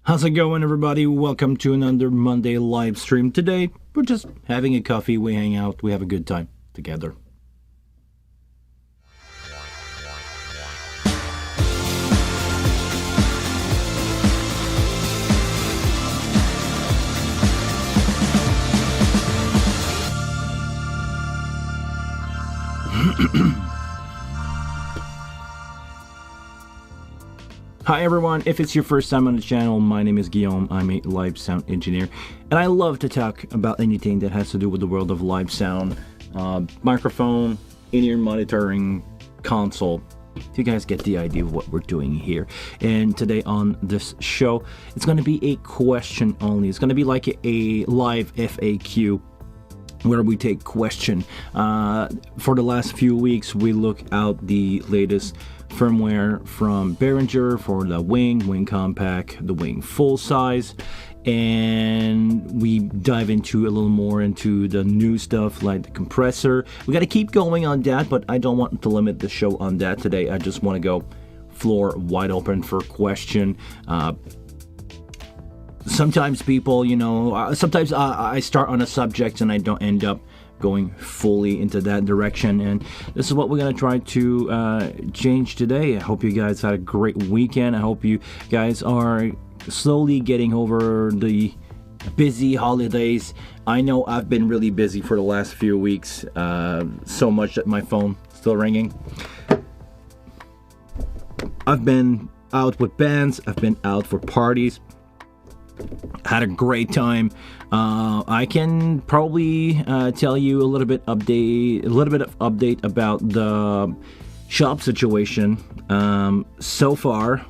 How's it going, everybody? Welcome to another Monday live stream. Today, we're just having a coffee, we hang out, we have a good time together. Hi everyone, if it's your first time on the channel, my name is Guillaume. I'm a live sound engineer, and I love to talk about anything that has to do with the world of live sound, microphone, in-ear monitoring, console. You guys get the idea of what we're doing here. And today on this show, it's going to be a question only. It's going to be like a live FAQ where we take question. For the last few weeks, we look out the latest firmware from Behringer for the wing compact, the wing full size, and we dive into a little more into the new stuff like the compressor. We got to keep going on that, but I don't want to limit the show on that today. I just want to go floor wide open for question. Sometimes people, sometimes I start on a subject and I don't end up going fully into that direction, and this is what we're going to try to change today. I hope you guys had a great weekend. I hope you guys are slowly getting over the busy holidays. I know I've been really busy for the last few weeks, so much that my phone still ringing. I've been out with bands, I've been out for parties, had a great time. I can probably tell you a little bit of update about the shop situation. So far,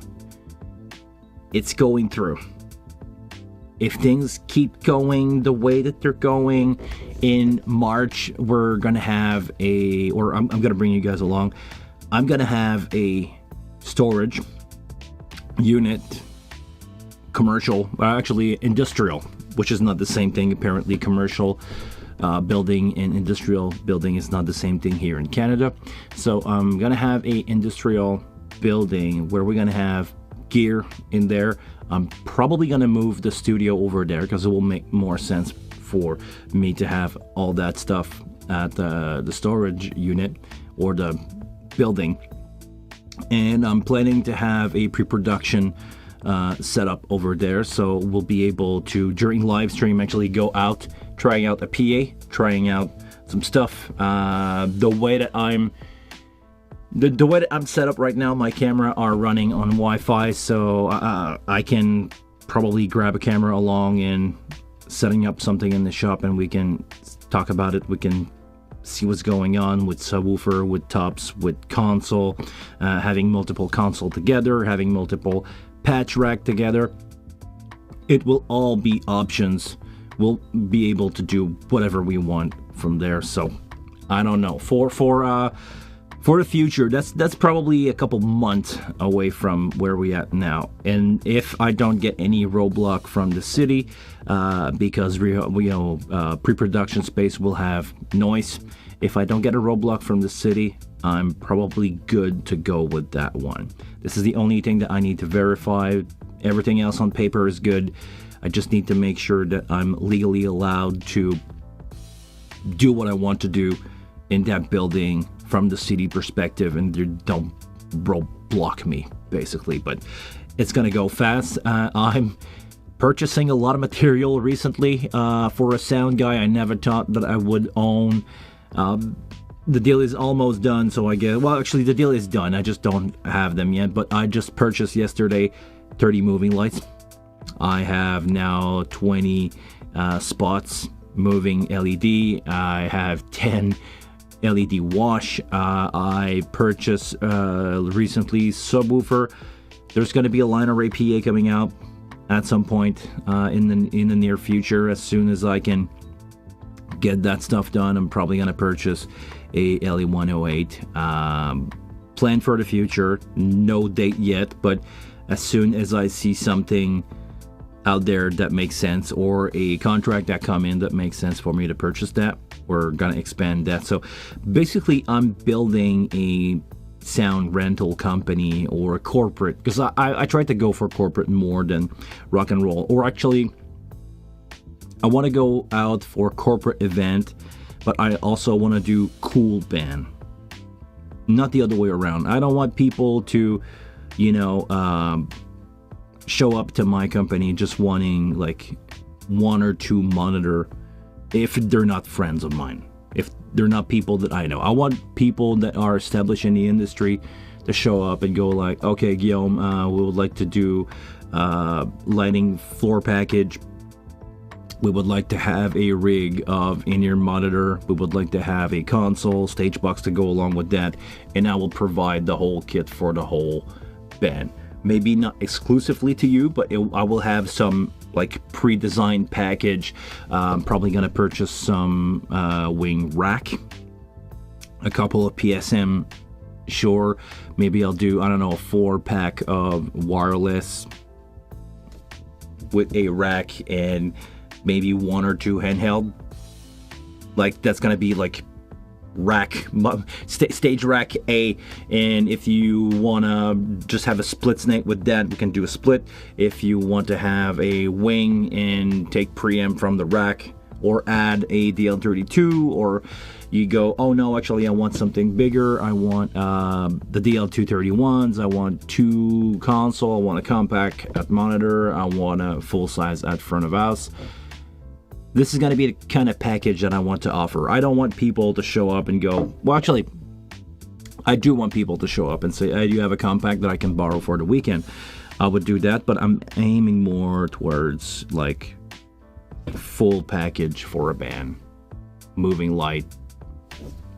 it's going through. If things keep going the way that they're going, in March we're gonna have I'm gonna bring you guys along. I'm gonna have a storage unit. Commercial, actually industrial, which is not the same thing. Apparently commercial building and industrial building is not the same thing here in Canada. So I'm gonna have a industrial building where we're gonna have gear in there. I'm probably gonna move the studio over there because it will make more sense for me to have all that stuff at the storage unit or the building. And I'm planning to have a pre-production set up over there, so we'll be able to, during live stream, actually go out, trying out a PA, trying out some stuff. The way that I'm set up right now, my camera are running on Wi-Fi, so I can probably grab a camera along and setting up something in the shop, and we can talk about it. We can see what's going on with subwoofer, with tops, with console, having multiple console together, having multiple patch rack together. It will all be options. We'll be able to do whatever we want from there. So I don't know, for the future, that's probably a couple months away from where we at now. And if I don't get any roadblock from the city, because pre-production space will have noise, if I don't get a roadblock from the city, I'm probably good to go with that one. This is the only thing that I need to verify. Everything else on paper is good. I just need to make sure that I'm legally allowed to do what I want to do in that building from the city perspective, and they don't block me, basically. But it's gonna go fast. I'm purchasing a lot of material recently for a sound guy. I never thought that I would own. The deal is almost done, so I guess, well, actually the deal is done, I just don't have them yet, but I just purchased yesterday 30 moving lights. I have now 20 spots moving LED. I have 10 LED wash. I purchased recently subwoofer. There's going to be a line array PA coming out at some point in the near future. As soon as I can get that stuff done, I'm probably going to purchase a LE108. Plan for the future, no date yet, but as soon as I see something out there that makes sense, or a contract that come in that makes sense for me to purchase that, we're gonna expand that. So basically I'm building a sound rental company or a corporate, because I try to go for corporate more than rock and roll. Or actually, I want to go out for corporate event, but I also want to do cool band, not the other way around. I don't want people to, show up to my company just wanting like 1 or 2 monitor if they're not friends of mine, if they're not people that I know. I want people that are established in the industry to show up and go like, okay, Guillaume, we would like to do lighting floor package. We would like to have a rig of in-ear monitor. We would like to have a console, stage box to go along with that. And I will provide the whole kit for the whole band. Maybe not exclusively to you, but I will have some like pre-designed package. I'm probably gonna purchase some wing rack, a couple of PSM Shure. Maybe I'll do, I don't know, a 4-pack of wireless with a rack and maybe 1 or 2 handheld. Like that's gonna be like rack, stage rack A, and if you wanna just have a split snake with that, we can do a split. If you want to have a wing and take preamp from the rack, or add a DL32, or you go, oh no, actually I want something bigger, I want the DL231s, I want 2 console, I want a compact at monitor, I want a full size at front of house. This is going to be the kind of package that I want to offer. I don't want people to show up and go, well, actually, I do want people to show up and say, hey, do you have a compact that I can borrow for the weekend? I would do that, but I'm aiming more towards like full package for a band. Moving light,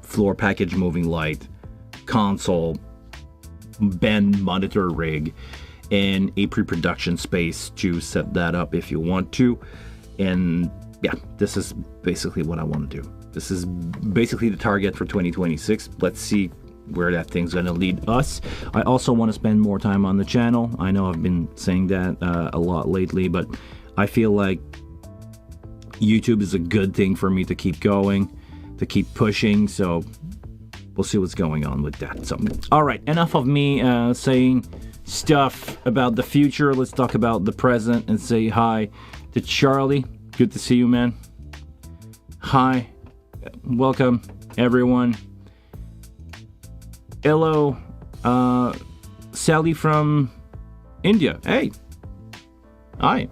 floor package moving light, console, band monitor rig, and a pre-production space to set that up if you want to. And yeah, this is basically what I want to do. This is basically the target for 2026. Let's see where that thing's going to lead us. I also want to spend more time on the channel. I know I've been saying that a lot lately, but I feel like YouTube is a good thing for me to keep going, to keep pushing. So we'll see what's going on with that. So, all right, enough of me saying stuff about the future. Let's talk about the present and say hi to Charlie. Good to see you, man. Hi. Welcome, everyone. Hello, Sally from India. Hey. Hi.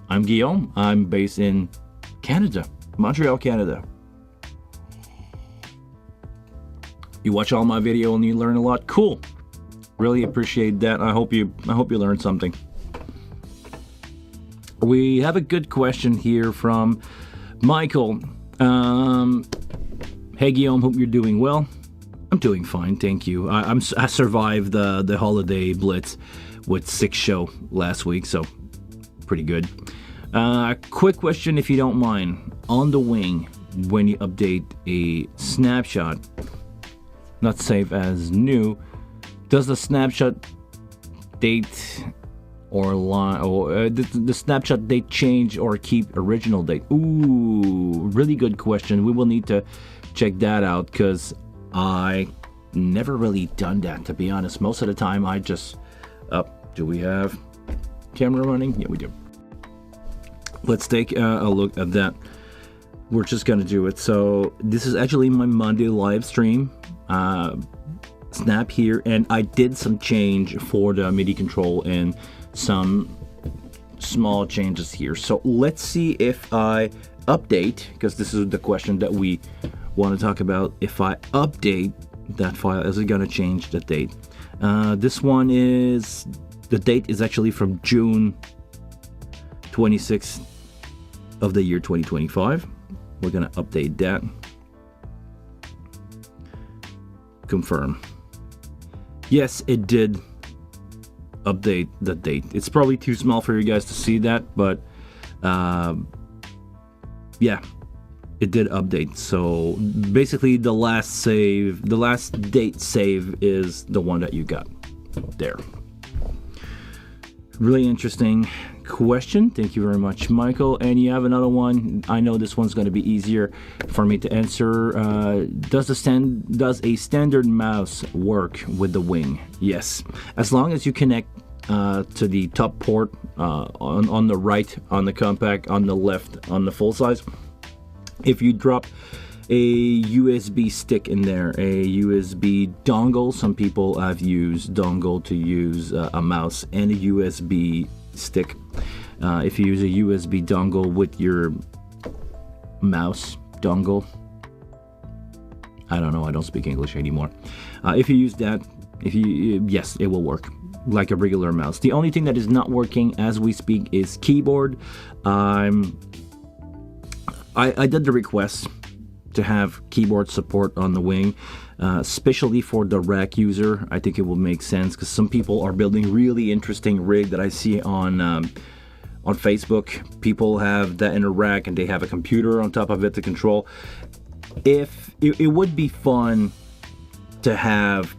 I'm Guillaume. I'm based in Canada, Montreal, Canada. You watch all my video and you learn a lot. Cool. Really appreciate that. I hope you learned something. We have a good question here from Michael. Hey Guillaume, hope you're doing well. I'm doing fine, thank you. I survived the holiday blitz with 6 show last week, so pretty good. Quick question, if you don't mind. On the wing, when you update a snapshot, not save as new, does the snapshot date or line, or the snapshot date change or keep original date? Ooh, really good question. We will need to check that out because I never really done that, to be honest. Most of the time I just do we have camera running? Yeah, we do. Let's take a look at that. We're just gonna do it. So this is actually my Monday live stream snap here, and I did some change for the MIDI control and some small changes here. So let's see if I update, because this is the question that we want to talk about. If I update that file, is it gonna change the date? This one is, the date is actually from June 26th of the year 2025. We're gonna update that. Confirm. Yes, it did update the date. It's probably too small for you guys to see that, but yeah, it did update. So basically the last date save is the one that you got there. Really interesting question. Thank you very much, Michael. And you have another one. I know this one's going to be easier for me to answer. Does a standard mouse work with the wing? Yes, as long as you connect to the top port on the right on the compact, on the left on the full size. If you drop a USB stick in there, a USB dongle. Some people have used dongle to use a mouse and a USB stick. If you use a USB dongle with your mouse dongle, I don't know, I don't speak English anymore. If you use that, yes, it will work like a regular mouse. The only thing that is not working as we speak is keyboard. I did the request to have keyboard support on the wing, especially for the rack user. I think it will make sense because some people are building really interesting rig that I see on Facebook. People have that in a rack and they have a computer on top of it to control. If it would be fun to have,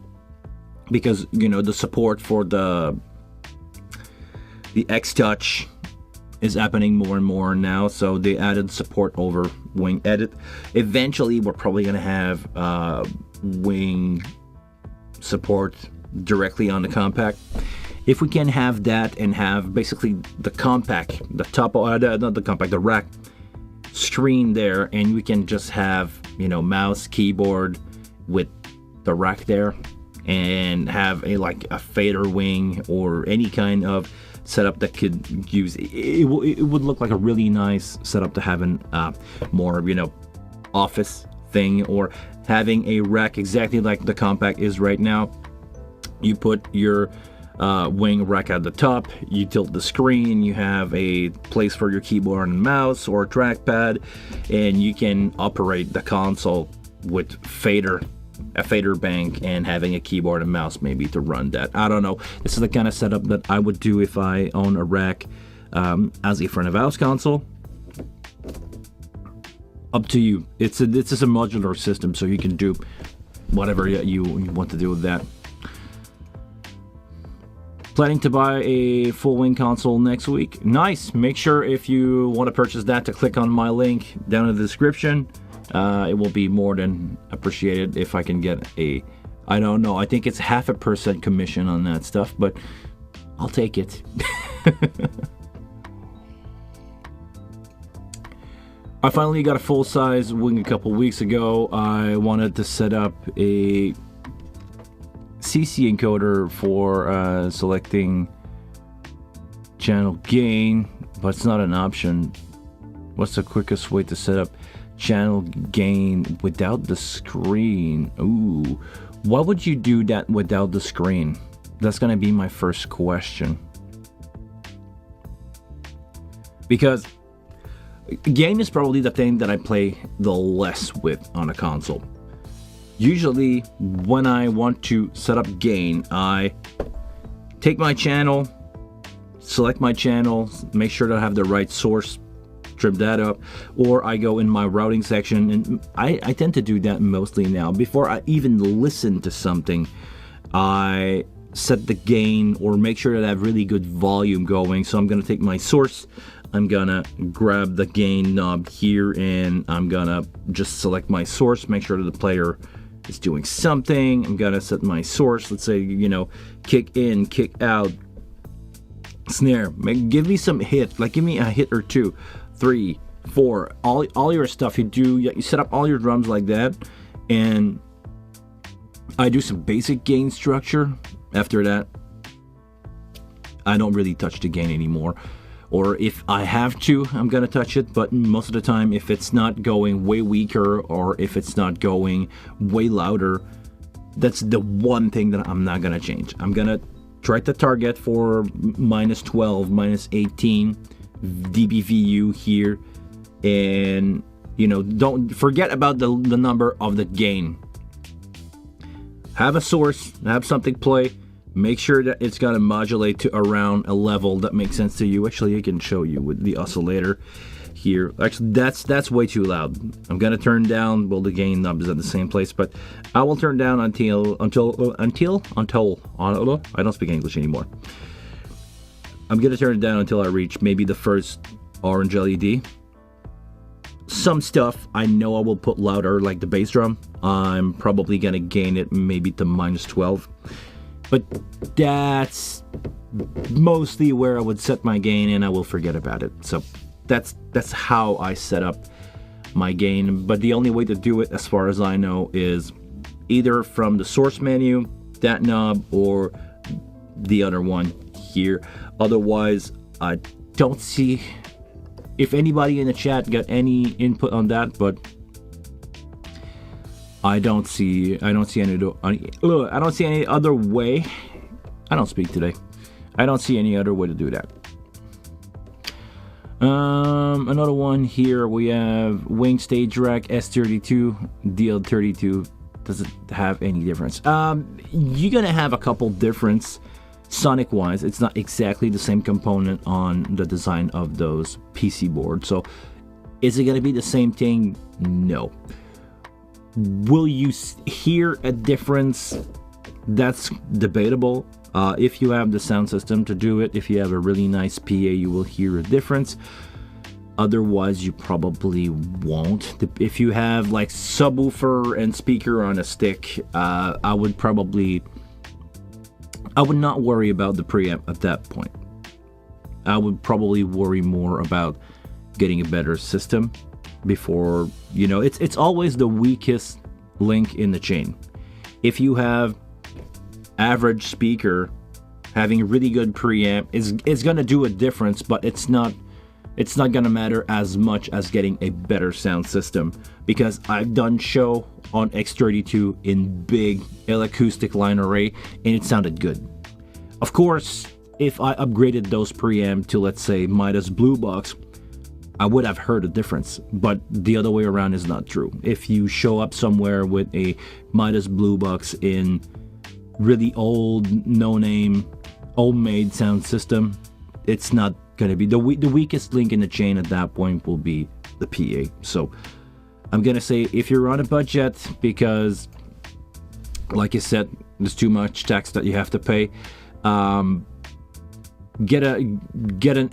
because you know the support for the X Touch is happening more and more now, so they added support over wing edit. Eventually we're probably going to have wing support directly on the compact. If we can have that and have basically the compact, the top, not the compact, the rack screen there, and we can just have, you know, mouse, keyboard with the rack there, and have a fader wing or any kind of setup that could use it would look like a really nice setup to have an more, you know, office thing, or having a rack exactly like the compact is right now. You put your wing rack at the top, you tilt the screen, you have a place for your keyboard and mouse or trackpad, and you can operate the console with a fader bank and having a keyboard and mouse maybe to run that. I don't know. This is the kind of setup that I would do if I own a rack as a front of house console. Up to you. It's just a modular system, so you can do whatever you want to do with that. Planning to buy a full wing console next week? Nice. Make sure if you want to purchase that to click on my link down in the description. It will be more than appreciated if I can get I don't know, I think it's 0.5% commission on that stuff, but I'll take it. I finally got a full-size wing a couple weeks ago. I wanted to set up a CC encoder for selecting channel gain, but it's not an option. What's the quickest way to set up channel gain without the screen? Ooh, why would you do that without the screen? That's gonna be my first question, because gain is probably the thing that I play the less with on a console. Usually when I want to set up gain, I take my channel, select my channel, make sure that I have the right source, trim that up, or I go in my routing section, and I tend to do that mostly now. Before I even listen to something, I set the gain or make sure that I have really good volume going. So I'm gonna take my source, I'm gonna grab the gain knob here, and I'm gonna just select my source, make sure that the player is doing something. I'm gonna set my source, let's say, you know, kick in, kick out, snare. Give me some hit, like give me a hit or 2, 3, 4, all your stuff. You set up all your drums like that, and I do some basic gain structure. After that, I don't really touch the gain anymore, or if I have to, I'm gonna touch it, but most of the time, if it's not going way weaker or if it's not going way louder, that's the one thing that I'm not gonna change. I'm gonna try to target for -12, -18 dBVU here, and you know, don't forget about the number of the gain. Have a source, have something play, make sure that it's gonna modulate to around a level that makes sense to you. Actually, I can show you with the oscillator here. Actually, that's way too loud. I'm gonna turn down, well, the gain knob is at the same place, but I will turn down until I don't speak English anymore. I'm gonna turn it down until I reach maybe the first orange LED. Some stuff I know I will put louder, like the bass drum. I'm probably gonna gain it maybe to -12, but that's mostly where I would set my gain, and I will forget about it. So that's how I set up my gain. But the only way to do it, as far as I know, is either from the source menu, that knob, or the other one here. Otherwise, I don't see if anybody in the chat got any input on that, but I don't see any other way. I don't speak today. I don't see any other way to do that. Another one here, we have Wing Stage Rack S32, DL32. Does it have any difference? You're gonna have a couple difference sonic wise. It's not exactly the same component on the design of those PC boards. So is it gonna be the same thing? No. Will you hear a difference? That's debatable. If you have the sound system to do it, if you have a really nice PA, you will hear a difference. Otherwise, you probably won't. If you have like subwoofer and speaker on a stick, I would not worry about the preamp at that point. I would probably worry more about getting a better system before, you know, it's always the weakest link in the chain. If you have average speaker, having really good preamp is gonna do a difference, but it's not gonna matter as much as getting a better sound system, because I've done show on X32 in big L-acoustic line array and it sounded good. Of course, if I upgraded those preamp to, let's say, Midas Blue Box, I would have heard a difference, but the other way around is not true. If you show up somewhere with a Midas Blue Box in really old, no-name, old-made sound system, it's not gonna be the weakest link in the chain. At that point will be the PA. So I'm gonna say, if you're on a budget, because like I said, there's too much tax that you have to pay, get an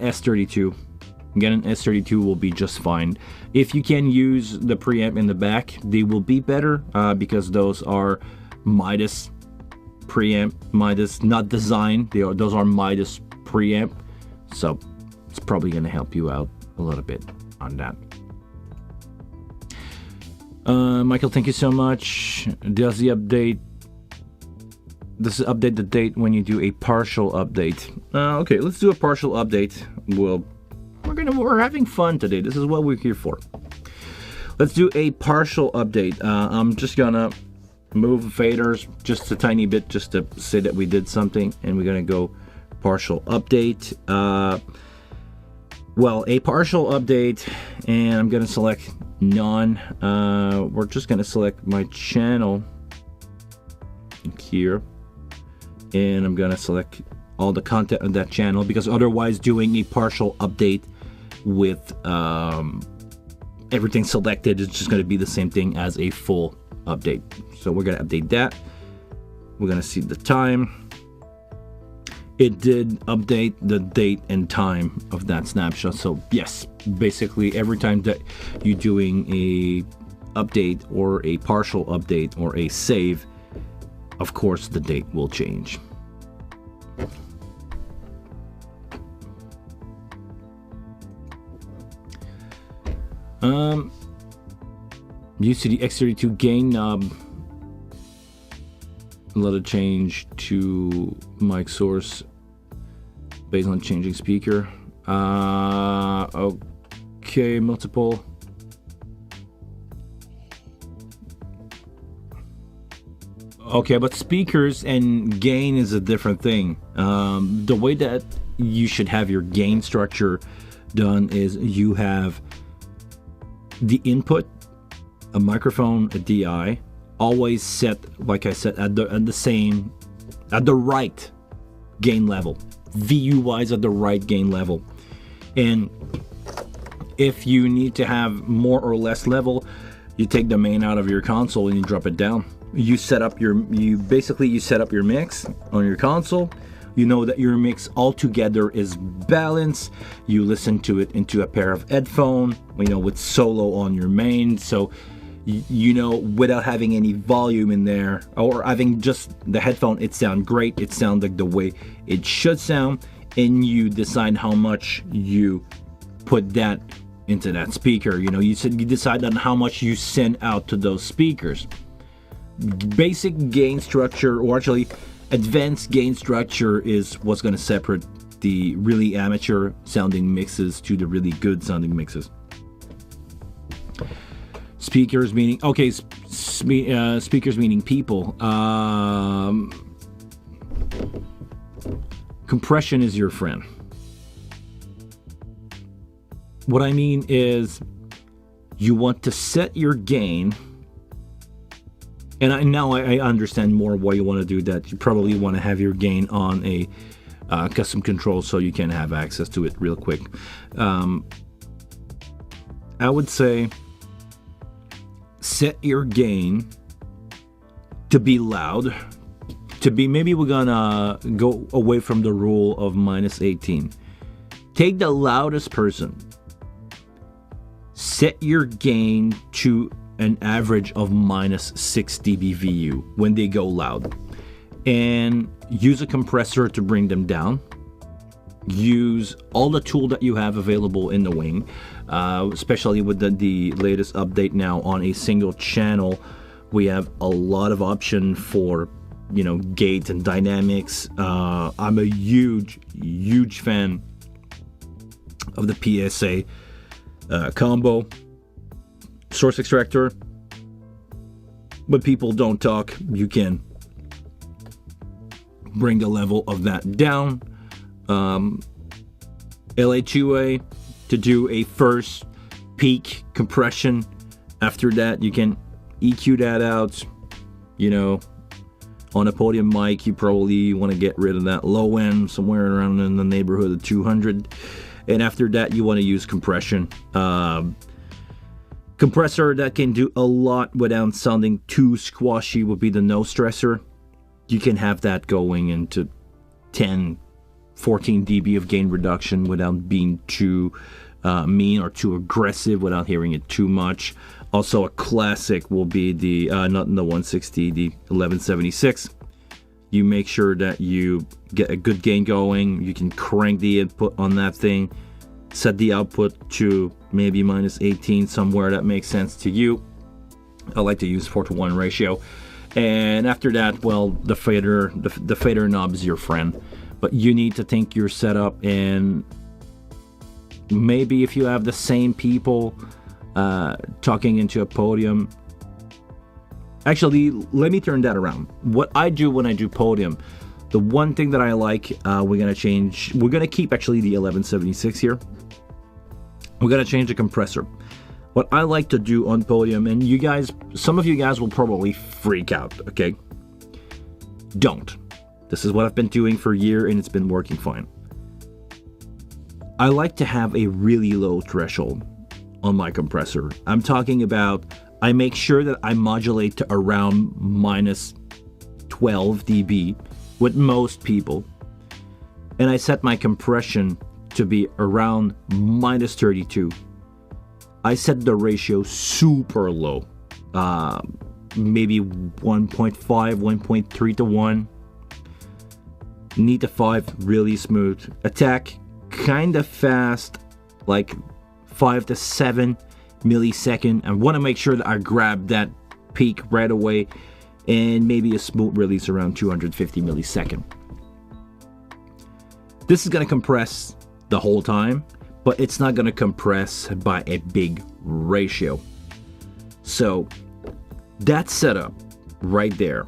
S32. Get an S32 will be just fine. If you can use the preamp in the back, they will be better, because those are Midas preamp, Midas, not design. Those are Midas preamp, so it's probably going to help you out a little bit on that. Michael, thank you so much. Does it update the date when you do a partial update? Okay, let's do a partial update. We're having fun today. This is what we're here for. Let's do a partial update. I'm just gonna move faders just a tiny bit, just to say that we did something, and we're gonna go partial update. Well, a partial update, and I'm gonna select none. We're just gonna select my channel here, and I'm gonna select all the content of that channel, because otherwise doing a partial update with everything selected is just going to be the same thing as a full update. So we're going to update that. We're going to see the time. It did update the date and time of that snapshot. So yes, basically every time that you're doing a update or a partial update or a save, of course the date will change. Used to the X32 gain knob, let it change to mic source based on changing speaker. Okay, multiple. Okay, but speakers and gain is a different thing. The way that you should have your gain structure done is you have the input, a microphone, a DI, always set, like I said, at the right gain level, VU wise at the right gain level. And if you need to have more or less level, you take the main out of your console and you drop it down. You set up your, you set up your mix on your console, You know that your mix altogether is balanced. You listen to it into a pair of headphones, with solo on your main. So, without having any volume in there or having just the headphone, it sounds great. It sounds like the way it should sound. And you decide how much you put that into that speaker. You decide on how much you send out to those speakers. Basic gain structure, or actually advanced gain structure, is what's going to separate the really amateur sounding mixes to the really good sounding mixes. Speakers meaning speakers meaning people. Compression is your friend. What I mean is, you want to set your gain, and now I understand more why you want to do that. You probably want to have your gain on a custom control so you can have access to it real quick. I would say set your gain to be loud, maybe we're gonna go away from the rule of minus 18. Take the loudest person, set your gain to an average of minus 6 dB VU when they go loud, and use a compressor to bring them down. Use all the tool that you have available in the wing, especially with the latest update now on a single channel. We have a lot of option for gates and dynamics. I'm a huge fan of the PSA combo source extractor. But people don't talk. You can bring the level of that down. LA2A to do a first peak compression. After that, you can EQ that out. On a podium mic, you probably want to get rid of that low end, somewhere around in the neighborhood of 200. And after that, you want to use compression. Compressor that can do a lot without sounding too squashy would be the no stressor. You can have that going into 10, 14 dB of gain reduction without being too mean or too aggressive, without hearing it too much. Also, a classic will be the not in the 160, the 1176. You make sure that you get a good gain going. You can crank the input on that thing, set the output to maybe minus 18, somewhere that makes sense to you. I like to use 4:1 ratio. And after that, well, the fader knob is your friend. But you need to think your setup, and maybe if you have the same people talking into a podium. Actually, let me turn that around. What I do when I do podium, the one thing that I like, we're gonna keep actually the 1176 here. We're gonna change the compressor. What I like to do on podium, and some of you guys will probably freak out, okay? Don't. This is what I've been doing for a year, and it's been working fine. I like to have a really low threshold on my compressor. I'm talking about, I make sure that I modulate to around minus 12 dB with most people. And I set my compression to be around minus 32. I set the ratio super low. Maybe 1.5, 1.3 to 1. Need to 5, really smooth. Attack, kind of fast, like 5 to 7 millisecond. I want to make sure that I grab that peak right away, and maybe a smooth release around 250 millisecond. This is going to compress the whole time, but it's not going to compress by a big ratio. So that setup right there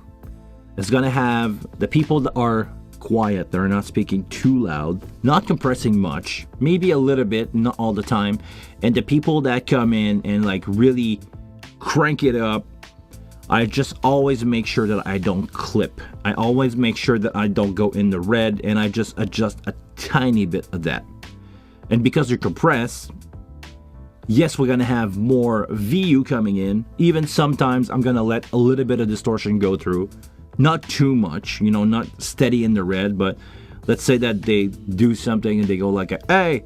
is going to have the people that are quiet, they're not speaking too loud, not compressing much, maybe a little bit, not all the time, and the people that come in and like really crank it up. I just always make sure that I don't clip. I always make sure that I don't go in the red, and I just adjust a tiny bit of that. And because they're compressed, yes, we're gonna have more VU coming in. Even sometimes I'm gonna let a little bit of distortion go through. Not too much, not steady in the red, but Let's say that they do something and they go like, hey,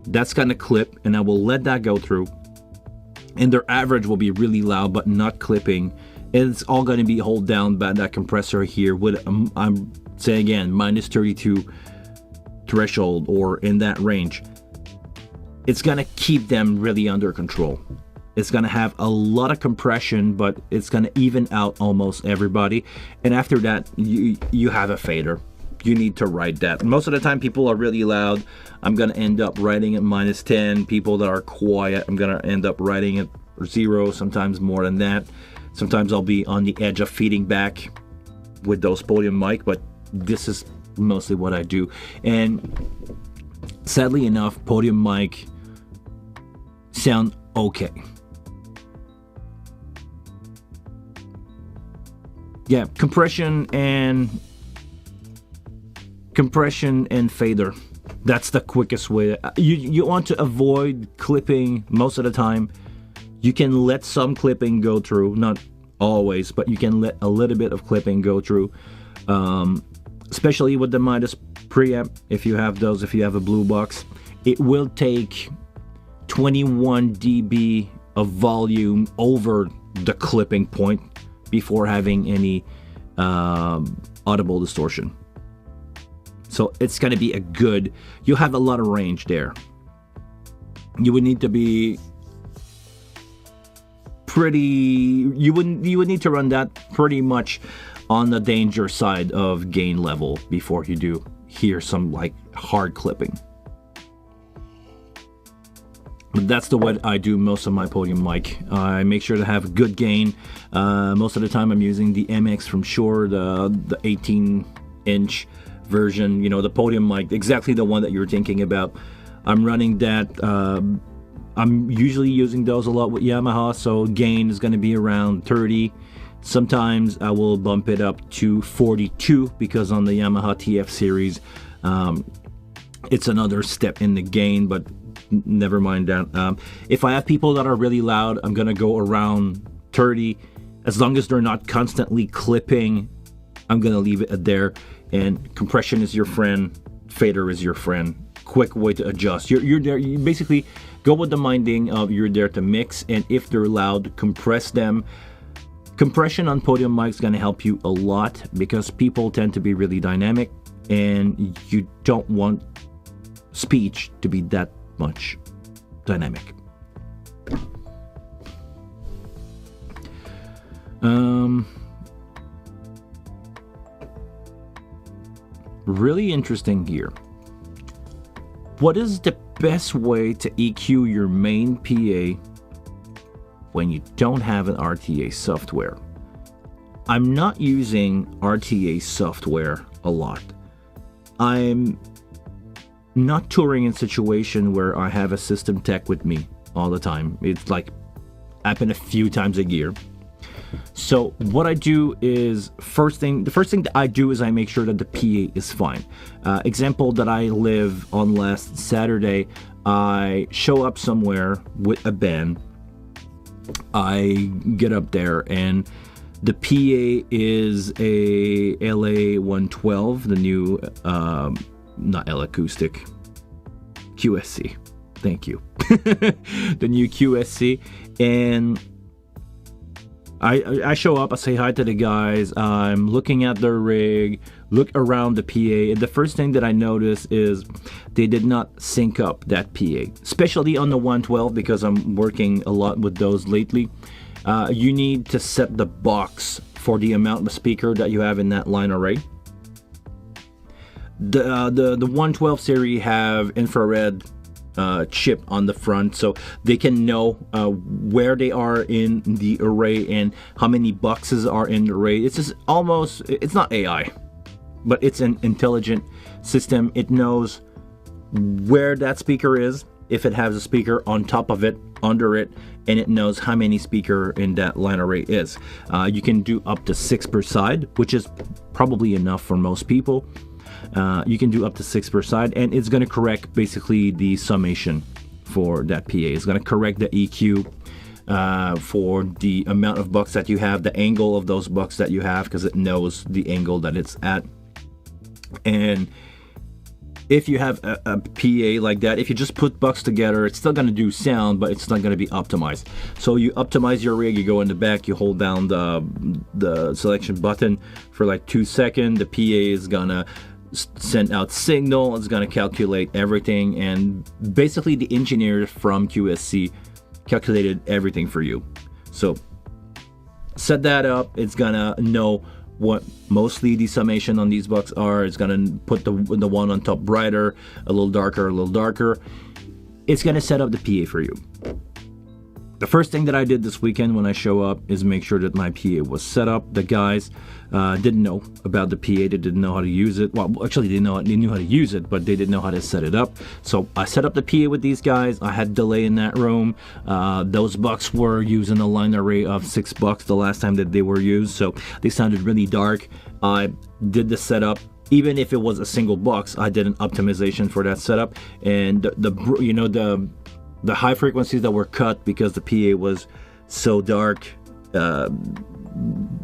that's gonna clip, and I will let that go through. And their average will be really loud but not clipping. It's all going to be held down by that compressor here with, I'm saying again, minus 32 threshold or in that range. It's going to keep them really under control. It's going to have a lot of compression, but it's going to even out almost everybody. And after that, you have a fader. You need to write that. Most of the time, people are really loud. I'm going to end up writing at minus 10. People that are quiet, I'm going to end up writing at 0, sometimes more than that. Sometimes I'll be on the edge of feeding back with those podium mic, but this is mostly what I do. And sadly enough, podium mic sound okay. Yeah, compression and fader. That's the quickest way. You want to avoid clipping most of the time. You can let some clipping go through, not always, but you can let a little bit of clipping go through, especially with the Midas preamp. If you have those, if you have a blue box, it will take 21 dB of volume over the clipping point before having any audible distortion. So it's going to be you'll have a lot of range there. You would need to be you would need to run that pretty much on the danger side of gain level before you do hear some like hard clipping. But that's the way I do most of my podium mic. I make sure to have good gain. Most of the time I'm using the MX from Shure, the 18-inch version, the podium mic, exactly the one that you're thinking about. I'm running that. I'm usually using those a lot with Yamaha, so gain is going to be around 30. Sometimes I will bump it up to 42 because on the Yamaha TF series, it's another step in the gain, but never mind that. If I have people that are really loud, I'm going to go around 30. As long as they're not constantly clipping, I'm going to leave it there. And compression is your friend, fader is your friend. Quick way to adjust. You're there. You basically go with the minding of you're there to mix, and if they're loud, compress them. Compression on podium mic is going to help you a lot because people tend to be really dynamic, and you don't want speech to be that much dynamic. Really interesting here. What is the best way to EQ your main PA when you don't have an RTA software? I'm not using RTA software a lot. I'm not touring in a situation where I have a system tech with me all the time. It's like happen a few times a year. So what I do is the first thing that I do is I make sure that the PA is fine. Example that I live on last Saturday, I show up somewhere with a band. I get up there and the PA is a LA 112, the new, not L Acoustic, QSC. Thank you. The new QSC. And I show up, I say hi to the guys, I'm looking at their rig, look around the PA, and the first thing that I notice is they did not sync up that PA, especially on the 112 because I'm working a lot with those lately. You need to set the box for the amount of speaker that you have in that line array. The 112 series have infrared chip on the front, so they can know where they are in the array and how many boxes are in the array. It's just it's not AI, but it's an intelligent system. It knows where that speaker is, if it has a speaker on top of it, under it, and it knows how many speaker in that line array is. You can do up to 6 per side, which is probably enough for most people. You can do up to 6 per side, and it's going to correct basically the summation for that PA. It's going to correct the EQ for the amount of bucks that you have, the angle of those bucks that you have, because it knows the angle that it's at. And if you have a PA like that, if you just put bucks together, it's still going to do sound, but it's not going to be optimized. So you optimize your rig, you go in the back, you hold down the selection button for like 2 seconds. The PA is going to send out signal, it's going to calculate everything, and basically the engineers from QSC calculated everything for you. So set that up, it's going to know what mostly the summation on these bucks are. It's gonna put the one on top brighter, a little darker, a little darker. It's gonna set up the PA for you. The first thing that I did this weekend when I show up is make sure that my PA was set up. The guys didn't know about the PA. They didn't know how to use it. Well, actually, they knew how to use it, but they didn't know how to set it up. So I set up the PA with these guys. I had delay in that room. Those bucks were using a line array of 6 bucks the last time that they were used, so they sounded really dark. I did the setup. Even if it was a single box, I did an optimization for that setup, and the high frequencies that were cut because the PA was so dark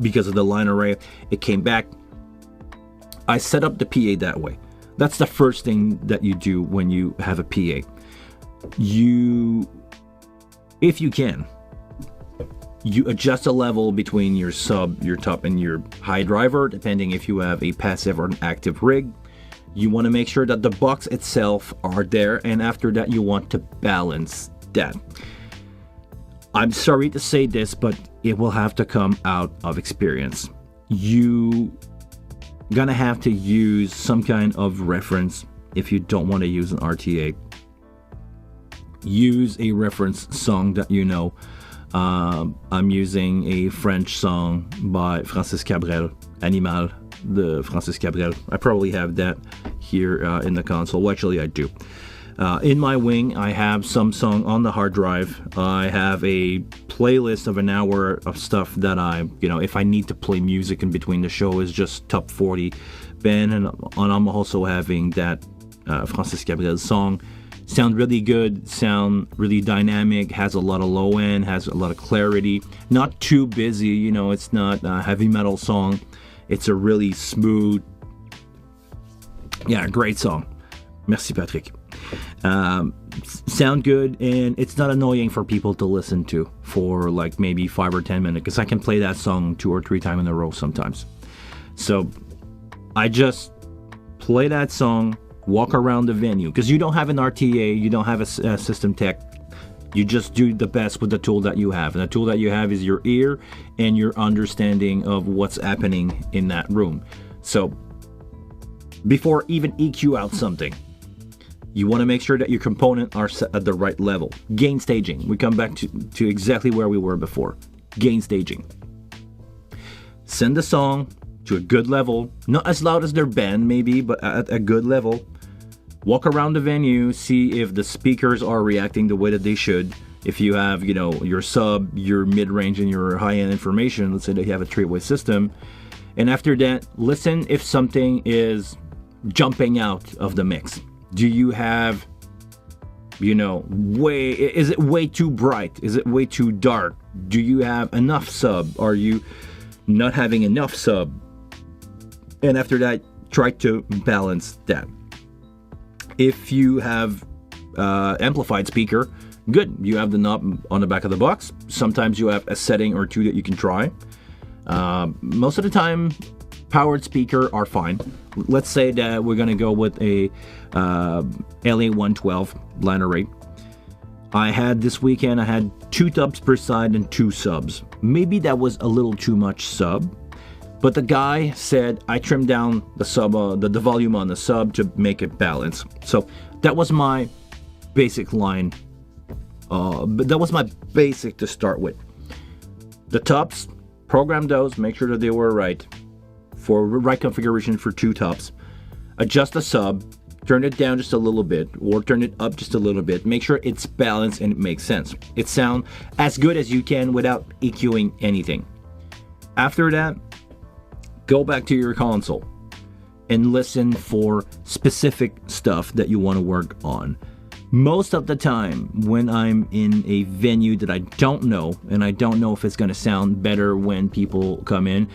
because of the line array, it came back. I set up the PA that way. That's the first thing that you do when you have a PA. If you can, you adjust the level between your sub, your top, and your high driver, depending if you have a passive or an active rig. You want to make sure that the bucks itself are there, and after that you want to balance that. I'm sorry to say this, but it will have to come out of experience. You gonna have to use some kind of reference if you don't want to use an RTA. Use a reference song that you know. I'm using a French song by Francis Cabrel, Animal, de Francis Cabrel. I probably have that here in the console. Well, actually, I do. In my wing, I have some song on the hard drive. I have a playlist of an hour of stuff that if I need to play music in between the show, is just top 40 band, and I'm also having that Francis Cabrel song. Sound really good, sound really dynamic, has a lot of low end, has a lot of clarity. Not too busy, it's not a heavy metal song. It's a really smooth, great song. Merci, Patrick. Sound good, and it's not annoying for people to listen to for like maybe 5 or 10 minutes, because I can play that song 2 or 3 times in a row sometimes. So I just play that song, walk around the venue, because you don't have an RTA, you don't have a system tech. You just do the best with the tool that you have, and the tool that you have is your ear and your understanding of what's happening in that room. So before even EQ out something, you want to make sure that your components are set at the right level. Gain staging. We come back to exactly where we were before. Gain staging. Send the song to a good level, not as loud as their band maybe, but at a good level. Walk around the venue, see if the speakers are reacting the way that they should. If you have, your sub, your mid-range, and your high-end information, let's say that you have a 3-way system. And after that, listen if something is jumping out of the mix. Do you have, is it way too bright? Is it way too dark? Do you have enough sub? Are you not having enough sub? And after that, try to balance that. If you have amplified speaker, good. You have the knob on the back of the box. Sometimes you have a setting or 2 that you can try. Most of the time, powered speaker are fine. Let's say that we're going to go with a LA112 line array. This weekend, I had 2 tubs per side and 2 subs. Maybe that was a little too much sub. But the guy said I trimmed down the sub, the volume on the sub to make it balance. So that was my basic line. But that was my basic to start with. The tops, program those, make sure that they were right for right configuration for 2 tops. Adjust the sub, turn it down just a little bit, or turn it up just a little bit. Make sure it's balanced and it makes sense. It sounds as good as you can without EQing anything. After that, go back to your console and listen for specific stuff that you want to work on. Most of the time when I'm in a venue that I don't know, and I don't know if it's going to sound better when people come in,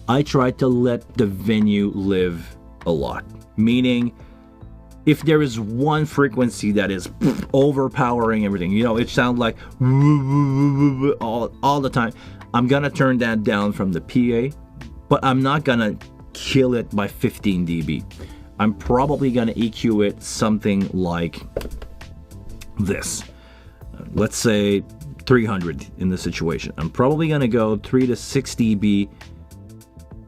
I try to let the venue live a lot. Meaning, if there is one frequency that is overpowering everything, you know, it sounds like all the time, I'm gonna turn that down from the PA, but I'm not gonna kill it by 15 dB. I'm probably gonna EQ it something like this. Let's say 300 in this situation. I'm probably gonna go 3 to 6 dB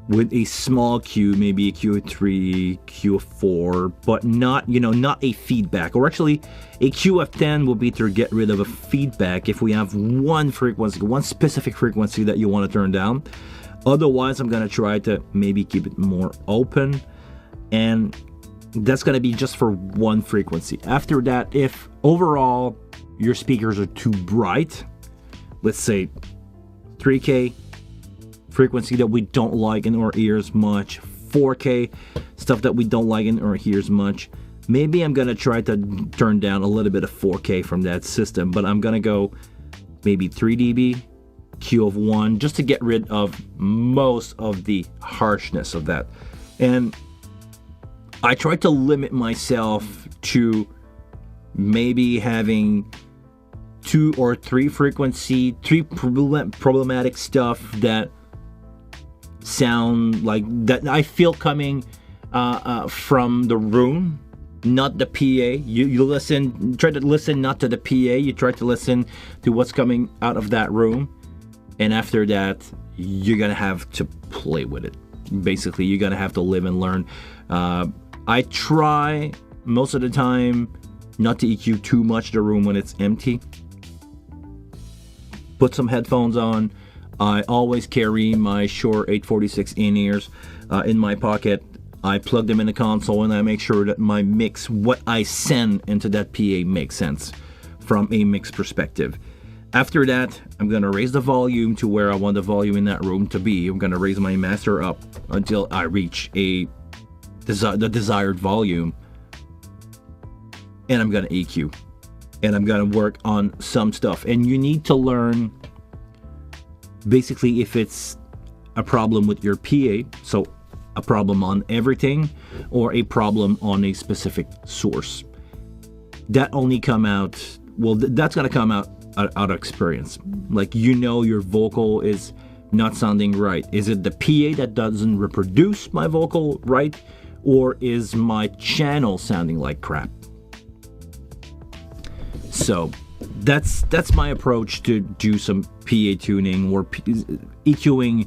with a small Q, maybe a Q of 3, Q of 4, but not, you know, not a feedback. Or actually, a Q of 10 will be to get rid of a feedback if we have one frequency, one specific frequency that you want to turn down. Otherwise, I'm gonna try to maybe keep it more open, and that's gonna be just for one frequency. After that, if overall your speakers are too bright, let's say 3K, frequency that we don't like in our ears much, 4K, stuff that we don't like in our ears much, maybe I'm gonna try to turn down a little bit of 4K from that system, but I'm gonna go maybe 3 dB, Q of 1, just to get rid of most of the harshness of that. And I try to limit myself to maybe having 2 or 3 frequency, 3 problematic stuff that sound like that I feel coming from the room, not the PA. You listen, try to listen not to the PA, you try to listen to what's coming out of that room, and after that you're gonna have to play with it. Basically, you're gonna have to live and learn. I try most of the time not to EQ too much the room when it's empty. Put some headphones on. I always carry my Shure 846 in-ears in my pocket. I plug them in the console and I make sure that my mix, what I send into that PA, makes sense from a mix perspective. After that, I'm going to raise the volume to where I want the volume in that room to be. I'm going to raise my master up until I reach the desired volume. And I'm going to EQ. And I'm going to work on some stuff. And you need to learn basically if it's a problem with your PA, so a problem on everything or a problem on a specific source. That only come out, well, that's going to come out of experience. Like, you know, your vocal is not sounding right. Is it the PA that doesn't reproduce my vocal right, or is my channel sounding like crap? So that's my approach to do some PA tuning or EQing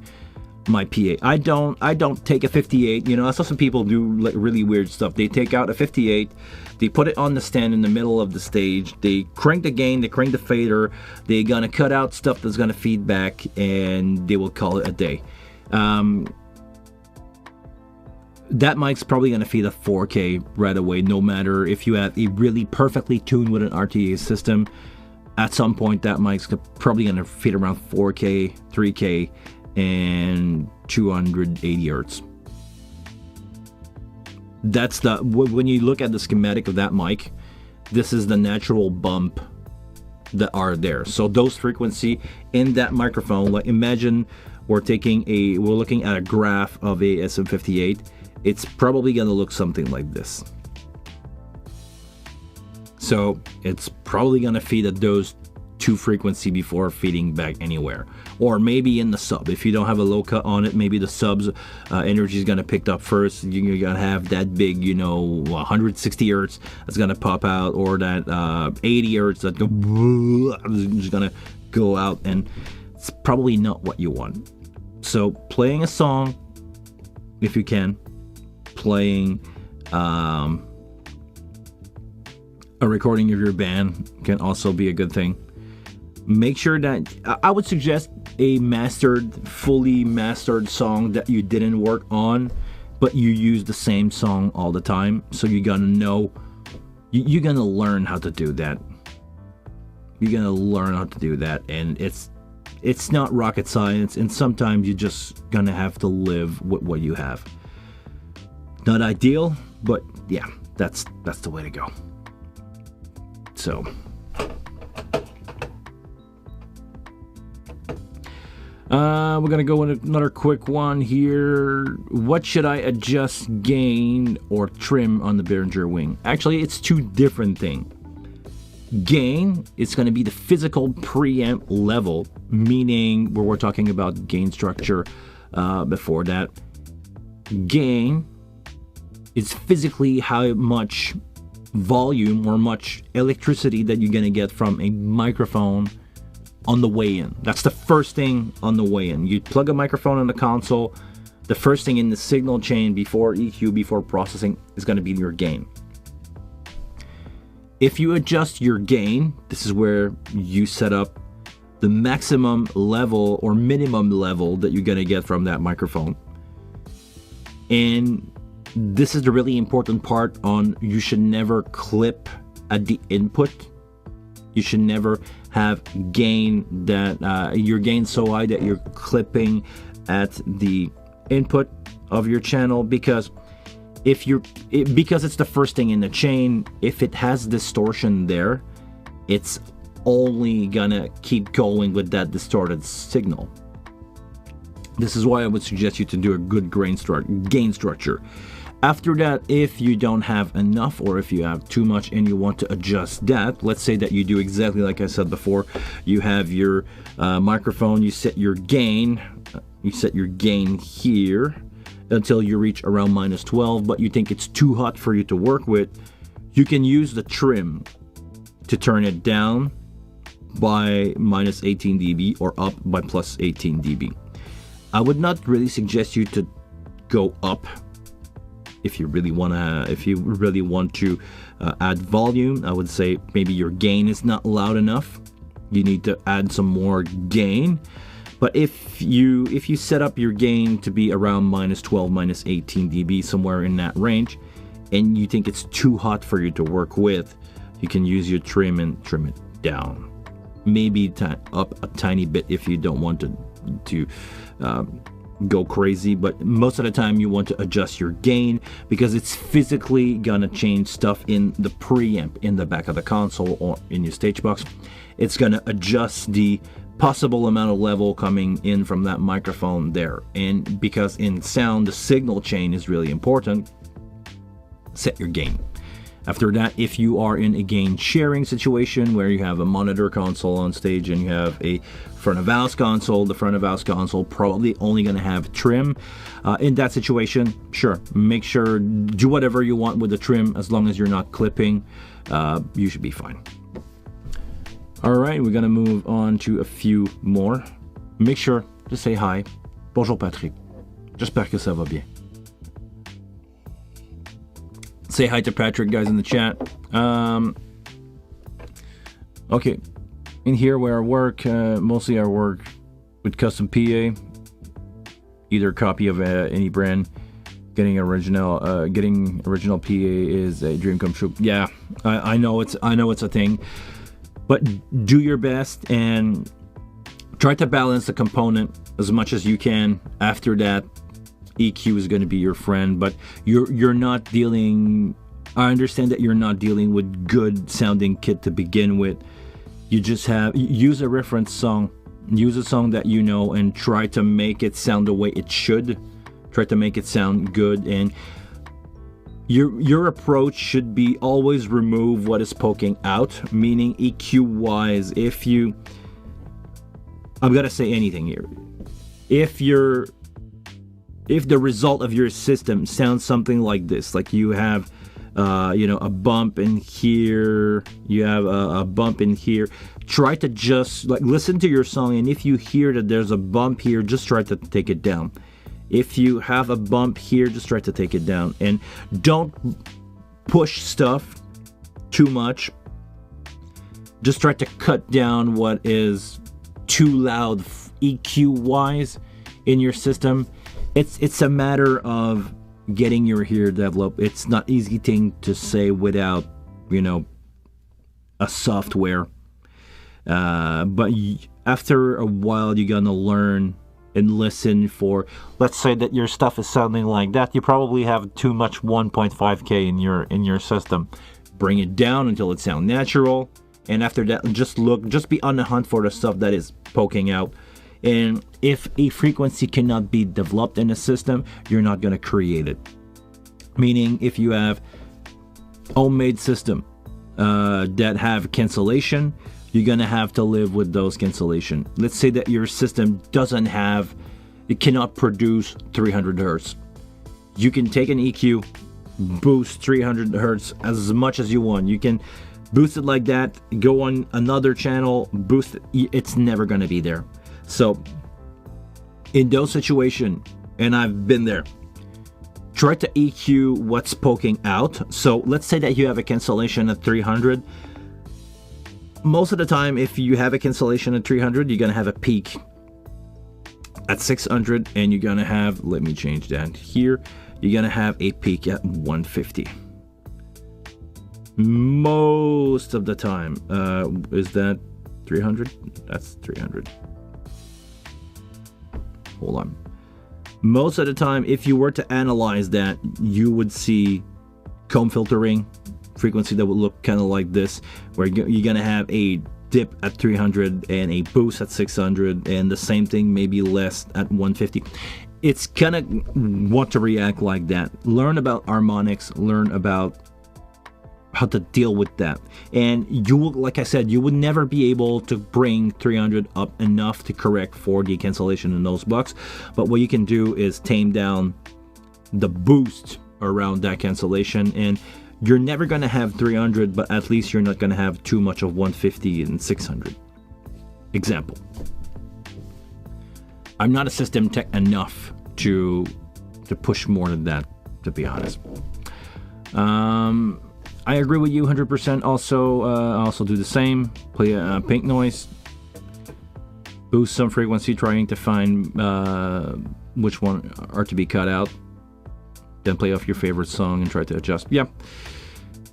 my PA. I don't take a 58. You know, I saw some people do like really weird stuff. They take out a 58, they put it on the stand in the middle of the stage, they crank the gain, they crank the fader, they're gonna cut out stuff that's gonna feed back, and they will call it a day. That mic's probably going to feed a 4K right away, no matter if you have a really perfectly tuned with an RTA system. At some point, that mic's probably going to feed around 4K, 3K, and 280 hertz. That's the, when you look at the schematic of that mic, this is the natural bump that are there. So those frequency in that microphone, like imagine we're looking at a graph of a SM58. It's probably going to look something like this. So it's probably going to feed at those 2 frequency before feeding back anywhere. Or maybe in the sub. If you don't have a low cut on it, maybe the sub's energy is going to pick up first. You're going to have that big, 160 hertz that's going to pop out, or that 80 hertz that's just going to go out, and it's probably not what you want. So playing a song, if you can, playing a recording of your band can also be a good thing. Make sure that I would suggest a fully mastered song that you didn't work on, but you use the same song all the time. So you're gonna know, you're gonna learn how to do that. You're gonna learn how to do that, and it's not rocket science. And sometimes you're just gonna have to live with what you have. Not ideal, but yeah, that's the way to go. So We're gonna go with another quick one here. What should I adjust, gain, or trim on the Behringer wing? Actually, it's two different things. Gain is going to be the physical preamp level, meaning where we're talking about gain structure. Before that, gain is physically how much volume or much electricity that you're going to get from a microphone on the way in. That's the first thing on the way in. You plug a microphone in the console, the first thing in the signal chain before EQ, before processing, is going to be your gain. If you adjust your gain, this is where you set up the maximum level or minimum level that you're going to get from that microphone. And this is the really important part on you should never clip at the input. You should never have gain that your gain so high that you're clipping at the input of your channel, because because it's the first thing in the chain, if it has distortion there, it's only gonna keep going with that distorted signal. This is why I would suggest you to do a good gain structure. After that, if you don't have enough, or if you have too much and you want to adjust that, let's say that you do exactly like I said before. You have your microphone, you set your gain here until you reach around -12, but you think it's too hot for you to work with, you can use the trim to turn it down by -18 dB or up by +18 dB. I would not really suggest you to go up if you really want to add volume. I would say maybe your gain is not loud enough. You need to add some more gain. But if you set up your gain to be around -12, -18 dB, somewhere in that range, and you think it's too hot for you to work with, you can use your trim and trim it down. Maybe up a tiny bit if you don't want to go crazy, but most of the time you want to adjust your gain because it's physically gonna change stuff in the preamp in the back of the console or in your stage box. It's gonna adjust the possible amount of level coming in from that microphone there. And because in sound the signal chain is really important, set your gain. After that, if you are in a gain sharing situation where you have a monitor console on stage and you have a front of house console, the front of house console probably only going to have trim. In that situation, sure, make sure, do whatever you want with the trim as long as you're not clipping. You should be fine. All right, we're going to move on to a few more. Make sure to say hi. Bonjour Patrick. J'espère que ça va bien. Say hi to Patrick, guys, in the chat. Okay, in here where I work, mostly I work with custom PA, either copy of any brand. Getting original PA is a dream come true. Yeah, I know it's a thing, but do your best and try to balance the component as much as you can. After that, EQ is going to be your friend, but you're not dealing. I understand that you're not dealing with good sounding kit to begin with. You just use a reference song, use a song that you know, and try to make it sound the way it should. Try to make it sound good, and your approach should be always remove what is poking out. Meaning EQ wise, I'm gonna say anything here. If the result of your system sounds something like this, like you have, a bump in here, you have a bump in here, try to just listen to your song, and if you hear that there's a bump here, just try to take it down. If you have a bump here, just try to take it down, and don't push stuff too much. Just try to cut down what is too loud EQ wise in your system. It's a matter of getting your ear developed. It's not easy thing to say without, a software. But after a while, you're gonna learn and listen for. Let's say that your stuff is sounding like that. You probably have too much 1.5K in your system. Bring it down until it sounds natural. And after that, just be on the hunt for the stuff that is poking out. And if a frequency cannot be developed in a system, you're not going to create it. Meaning, if you have homemade system that have cancellation, you're going to have to live with those cancellation. Let's say that your system it cannot produce 300 hertz. You can take an EQ, boost 300 hertz as much as you want. You can boost it like that, go on another channel, boost it. It's never going to be there. So in those situations, and I've been there, try to EQ what's poking out. So let's say that you have a cancellation at 300. Most of the time, if you have a cancellation at 300, you're going to have a peak at 600, and you're going to have, let me change that here, you're going to have a peak at 150. Most of the time. Is that 300? That's 300. Hold on. Most of the time, if you were to analyze that, you would see comb filtering frequency that would look kind of like this, where you're going to have a dip at 300 and a boost at 600, and the same thing, maybe less at 150. It's kind of want to react like that. Learn about harmonics, learn about how to deal with that, and you will, like I said, you would never be able to bring 300 up enough to correct for the cancellation in those blocks. But what you can do is tame down the boost around that cancellation, and you're never going to have 300, but at least you're not going to have too much of 150 and 600. Example. I'm not a system tech enough to push more than that, to be honest. I agree with you 100%. Also, I also do the same. Play a pink noise. Boost some frequency, trying to find which one are to be cut out. Then play off your favorite song and try to adjust. Yeah,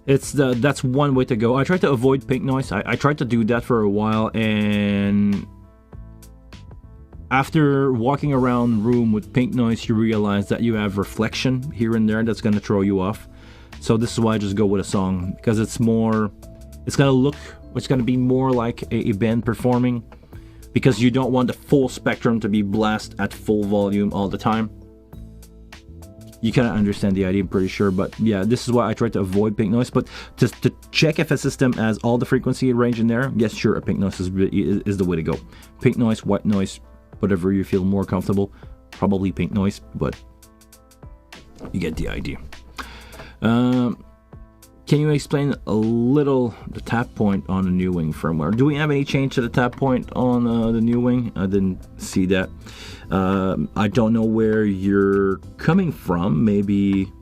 that's one way to go. I try to avoid pink noise. I tried to do that for a while, and after walking around the room with pink noise, you realize that you have reflection here and there that's going to throw you off. So this is why I just go with a song, because it's going to be more like a band performing, because you don't want the full spectrum to be blasted at full volume all the time. You kind of understand the idea, I'm pretty sure. But yeah, this is why I try to avoid pink noise. But just to check if a system has all the frequency range in there, yes, sure, a pink noise is the way to go. Pink noise, white noise, whatever you feel more comfortable. Probably pink noise, but you get the idea. Can you explain a little the tap point on the new wing firmware? Do we have any change to the tap point on the new wing? I didn't see that. I don't know where you're coming from. Maybe,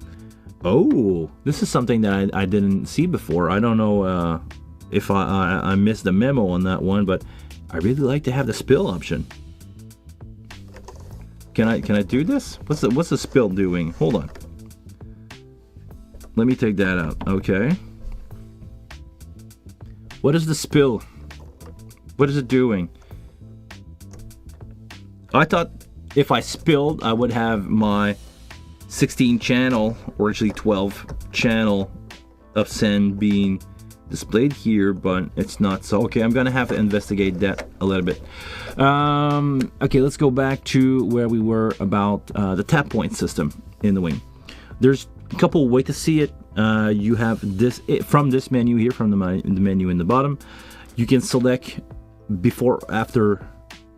oh, this is something that I didn't see before. I don't know if I missed the memo on that one, but I really like to have the spill option. Can I do this? What's the spill doing? Hold on. Let me take that out. Okay. What is the spill? What is it doing? I thought if I spilled, I would have my 16 channel, or actually 12 channel of send being displayed here, but it's not so. Okay, I'm gonna have to investigate that a little bit. Okay, let's go back to where we were about the tap point system in the wing. There's a couple ways to see it. You have this from this menu here, from the menu in the bottom. You can select before or after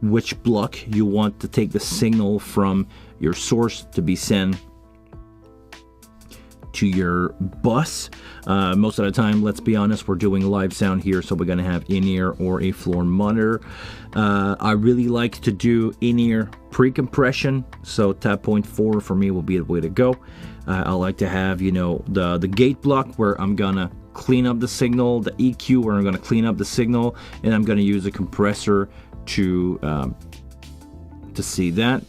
which block you want to take the signal from your source to be sent to your bus. Most of the time, let's be honest, we're doing live sound here, so we're going to have in-ear or a floor monitor. I really like to do in-ear pre-compression, so tap point 4 for me will be the way to go. I like to have, the gate block where I'm gonna clean up the signal, the EQ where I'm gonna clean up the signal, and I'm gonna use a compressor to see that.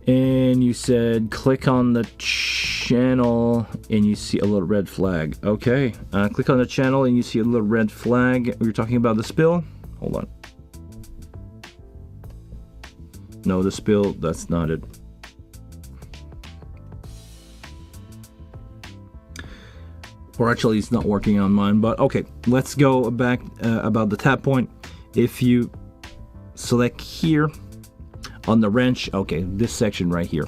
And you said click on the channel and you see a little red flag. Okay, click on the channel and you see a little red flag. You're talking about the spill? Hold on. No, the spill, that's not it. Or actually, it's not working on mine, but okay, let's go back about the tap point. If you select here on the wrench, okay, this section right here,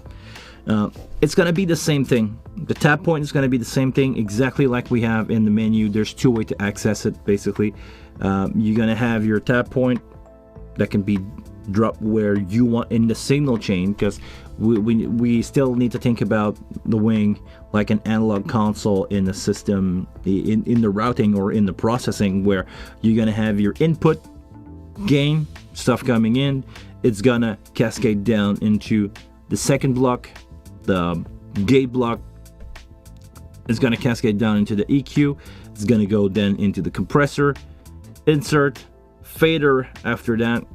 it's going to be the same thing. The tap point is going to be the same thing, exactly like we have in the menu. There's two ways to access it, basically. You're going to have your tap point that can be dropped where you want in the signal chain, because we still need to think about the wing like an analog console in the system, in the routing or in the processing, where you're going to have your input, gain, stuff coming in. It's going to cascade down into the second block. The gate block is going to cascade down into the EQ. It's going to go then into the compressor, insert, fader after that,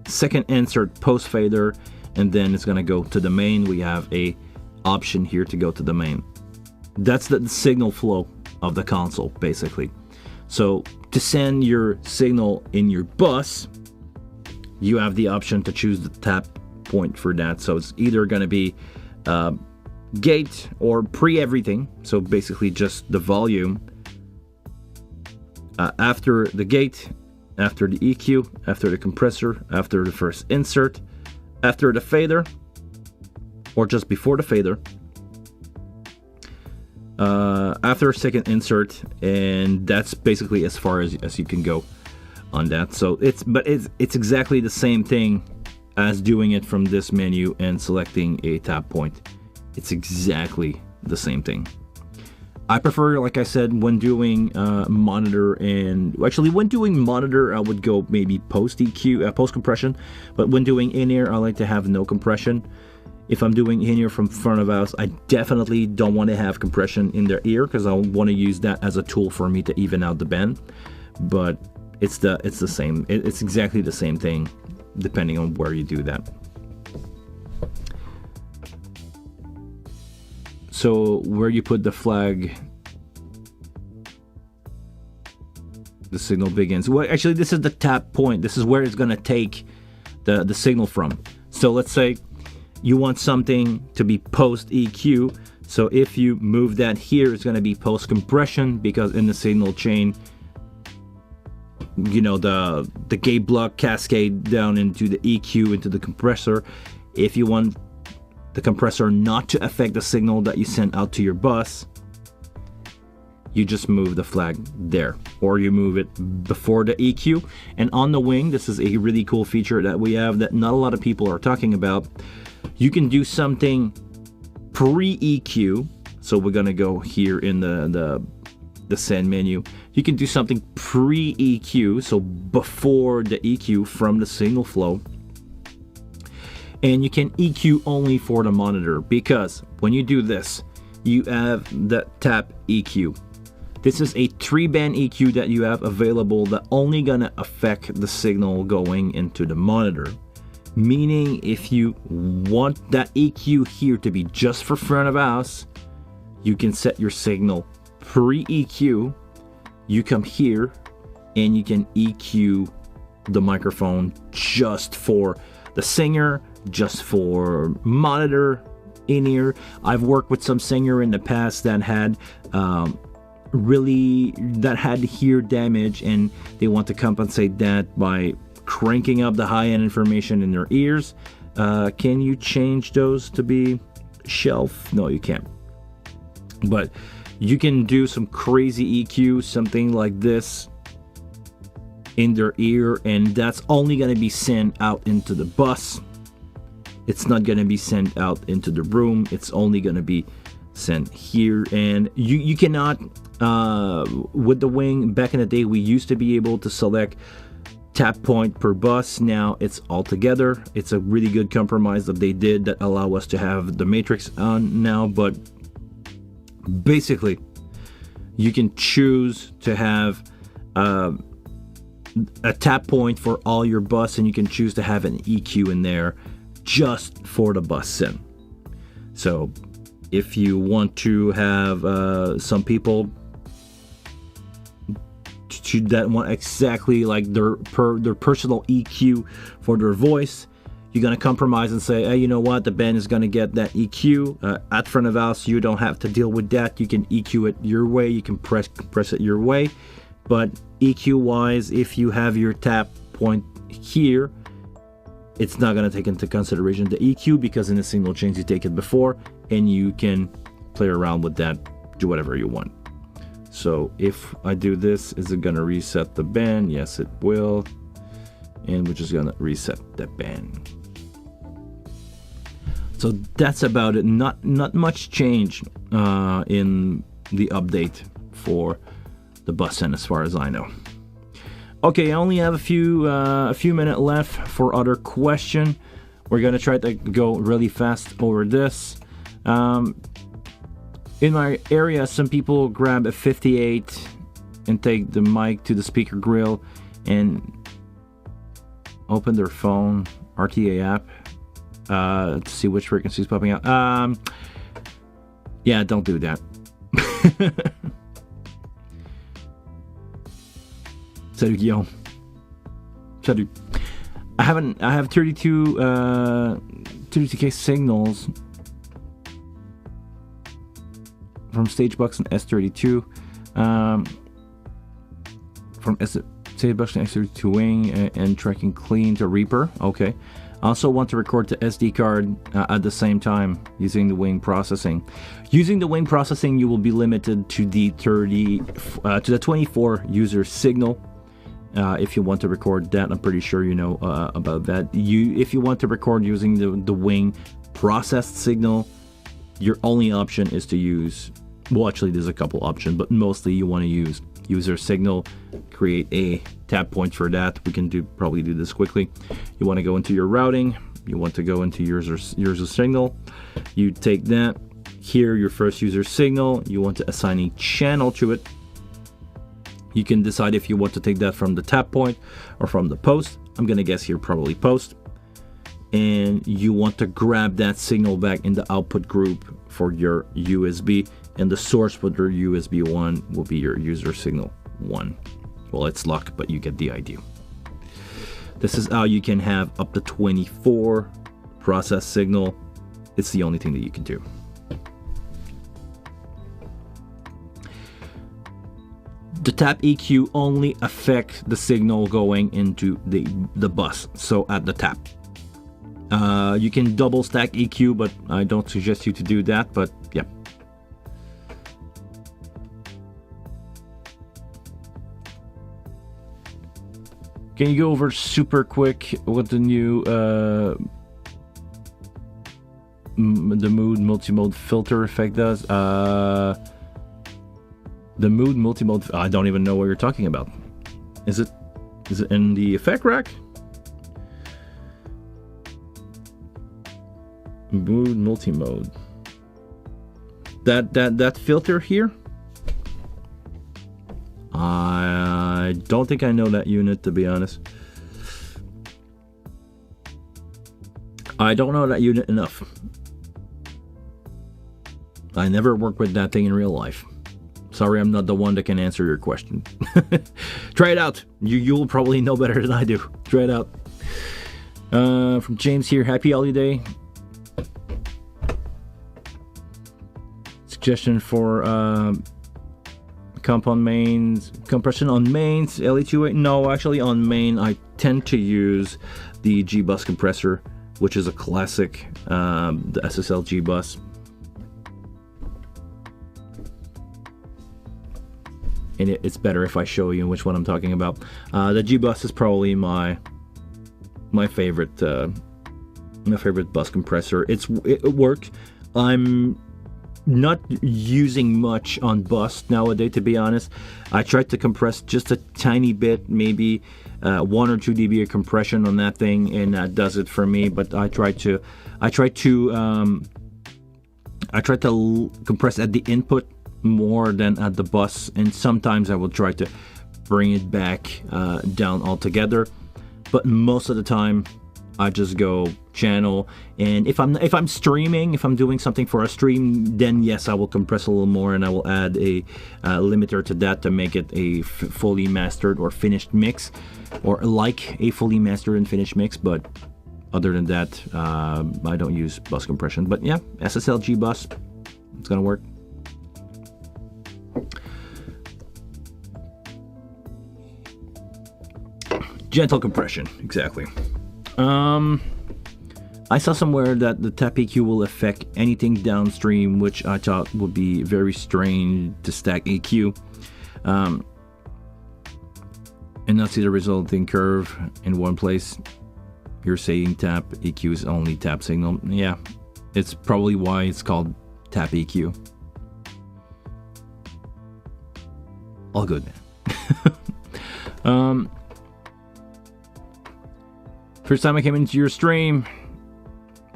second insert, post fader, and then it's going to go to the main. We have a option here to go to the main. That's the signal flow of the console, basically. So to send your signal in your bus, you have the option to choose the tap point for that. So it's either going to be gate or pre-everything, so basically just the volume, after the gate, after the EQ, after the compressor, after the first insert, after the fader, or just before the fader, after a second insert, and that's basically as far as you can go on that. So it's exactly the same thing as doing it from this menu and selecting a tap point. It's exactly the same thing. I prefer, like I said, when doing monitor, and actually when doing monitor, I would go maybe post EQ, post compression. But when doing in-ear, I like to have no compression. If I'm doing in-ear from front of house, I definitely don't want to have compression in their ear, because I want to use that as a tool for me to even out the bend. But it's the same. It's exactly the same thing, depending on where you do that. So where you put the flag, the signal begins. Well, actually, this is the tap point. This is where it's going to take the signal from. So let's say you want something to be post EQ. So if you move that here, it's going to be post compression, because in the signal chain, you know, the gate block cascade down into the EQ, into the compressor. If you want the compressor not to affect the signal that you send out to your bus, you just move the flag there, or you move it before the EQ. And on the wing, this is a really cool feature that we have that not a lot of people are talking about. You can do something pre-EQ. So we're gonna go here in the send menu. You can do something pre-EQ, so before the EQ from the signal flow. And you can EQ only for the monitor, because when you do this, you have the tap EQ. This is a 3-band EQ that you have available that only gonna affect the signal going into the monitor. Meaning, if you want that EQ here to be just for front of house, you can set your signal pre-EQ. You come here and you can EQ the microphone just for the singer, just for monitor, in-ear. I've worked with some singer in the past that had hear damage, and they want to compensate that by cranking up the high-end information in their ears. Can you change those to be shelf? No, you can't. But you can do some crazy EQ, something like this in their ear, and that's only going to be sent out into the bus. It's not going to be sent out into the room. It's only going to be sent here. And you cannot, with the wing, back in the day, we used to be able to select tap point per bus. Now it's all together. It's a really good compromise that they did that allow us to have the matrix on now. But basically, you can choose to have a tap point for all your bus, and you can choose to have an EQ in there just for the bus sim. So if you want to have some people that want exactly like their personal EQ for their voice, you're going to compromise and say, hey, you know what, the band is going to get that EQ at front of house. You don't have to deal with that. You can EQ it your way. You can compress it your way. But EQ wise, if you have your tap point here, it's not going to take into consideration the EQ, because in the signal chains you take it before, and you can play around with that, do whatever you want. So if I do this, is it going to reset the band? Yes, it will. And we're just going to reset that band. So that's about it. Not much change in the update for the bus end, as far as I know. Okay, I only have a few minutes left for other question. We're gonna try to go really fast over this. In my area, some people grab a 58 and take the mic to the speaker grill and open their phone RTA app to see which frequency is popping out. Yeah, don't do that. Salut Guillaume. Salut. I have 32K signals from Stagebox and S32. From Stagebox and S32 Wing and tracking clean to Reaper. Okay. I also want to record the SD card at the same time using the Wing processing. Using the Wing processing, you will be limited to the 24 user signal. If you want to record that, I'm pretty sure you know about that. If you want to record using the Wing processed signal, your only option is to use, well, actually there's a couple options, but mostly you want to use user signal. Create a tab point for that. We can probably do this quickly. You want to go into your routing. You want to go into user signal. You take that here, your first user signal. You want to assign a channel to it. You can decide if you want to take that from the tap point or from the post. I'm gonna guess here probably post. And you want to grab that signal back in the output group for your USB, and the source for your USB 1 will be your user signal 1. Well, it's luck, but you get the idea. This is how you can have up to 24 process signal. It's the only thing that you can do. The tap EQ only affect the signal going into the bus, so at the tap. You can double stack EQ, but I don't suggest you to do that, but yeah. Can you go over super quick what the new the mood multimode filter effect does? The mood multimode, I don't even know what you're talking about. Is it in the effect rack? Mood multimode. That filter here? I don't think I know that unit, to be honest. I don't know that unit enough. I never worked with that thing in real life. Sorry, I'm not the one that can answer your question. Try it out. You'll probably know better than I do. Try it out. From James here, happy holiday. Suggestion for comp on mains, compression on mains, LE28. No, actually on main, I tend to use the G-Bus compressor, which is a classic, the SSL G-Bus. And it's better if I show you which one I'm talking about. The G-Bus is probably my favorite bus compressor. It works. I'm not using much on bus nowadays, to be honest. I tried to compress just a tiny bit, maybe 1 or 2 dB of compression on that thing, and that does it for me. But I try to compress at the input more than at the bus, and sometimes I will try to bring it back down altogether, but most of the time I just go channel. And if I'm streaming, if I'm doing something for a stream, then yes, I will compress a little more, and I will add a limiter to that to make it a fully mastered or finished mix, or like a fully mastered and finished mix. But other than that, I don't use bus compression. But yeah, SSL G bus, it's gonna work. Gentle compression, exactly. I saw somewhere that the tap EQ will affect anything downstream, which I thought would be very strange to stack EQ. And not see the resulting curve in one place. You're saying tap EQ is only tap signal. Yeah, it's probably why it's called tap EQ. All good, man. First time I came into your stream.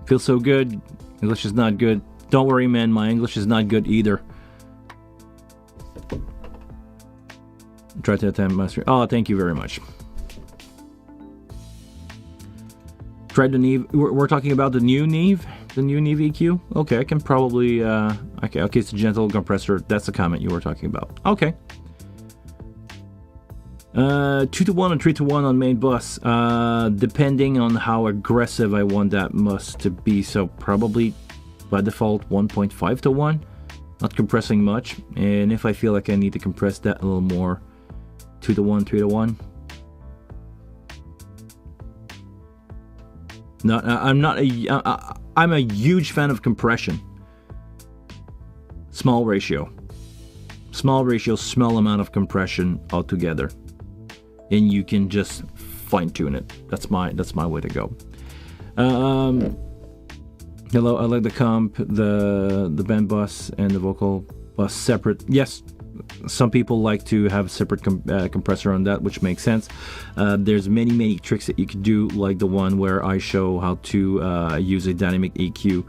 Feels so good. English is not good. Don't worry, man. My English is not good either. Try to attend my stream. Oh, thank you very much. Tried the Neve. We're talking about the new Neve? The new Neve EQ? Okay, I can probably... Okay, it's a gentle compressor. That's the comment you were talking about. Okay. 2-to-1 and 3-to-1 on main bus. Depending on how aggressive I want that bus to be. So probably by default 1.5-to-1. Not compressing much. And if I feel like I need to compress that a little more, 2-to-1, 3-to-1. No, I'm a huge fan of compression. Small ratio, small amount of compression altogether, and you can just fine tune it. That's my way to go. Hello, I like the comp, the band bus and the vocal bus separate. Yes. Some people like to have a separate compressor on that, which makes sense. There's many tricks that you can do, like the one where I show how to use a dynamic EQ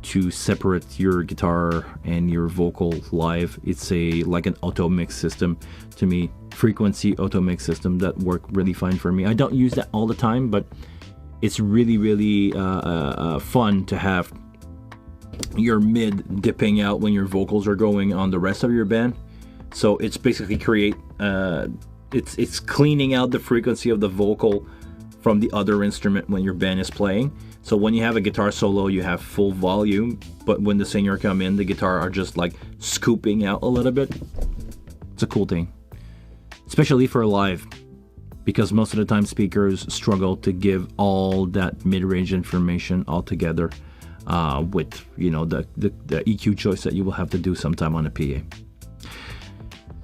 to separate your guitar and your vocal live. It's like an auto mix system to me, frequency auto mix system that worked really fine for me. I don't use that all the time, but it's really fun to have your mid dipping out when your vocals are going on the rest of your band. So it's basically it's cleaning out the frequency of the vocal from the other instrument when your band is playing. So when you have a guitar solo, you have full volume, but when the singer come in, the guitar are just like scooping out a little bit. It's a cool thing, especially for live, because most of the time speakers struggle to give all that mid-range information all together with, you know, the EQ choice that you will have to do sometime on a PA.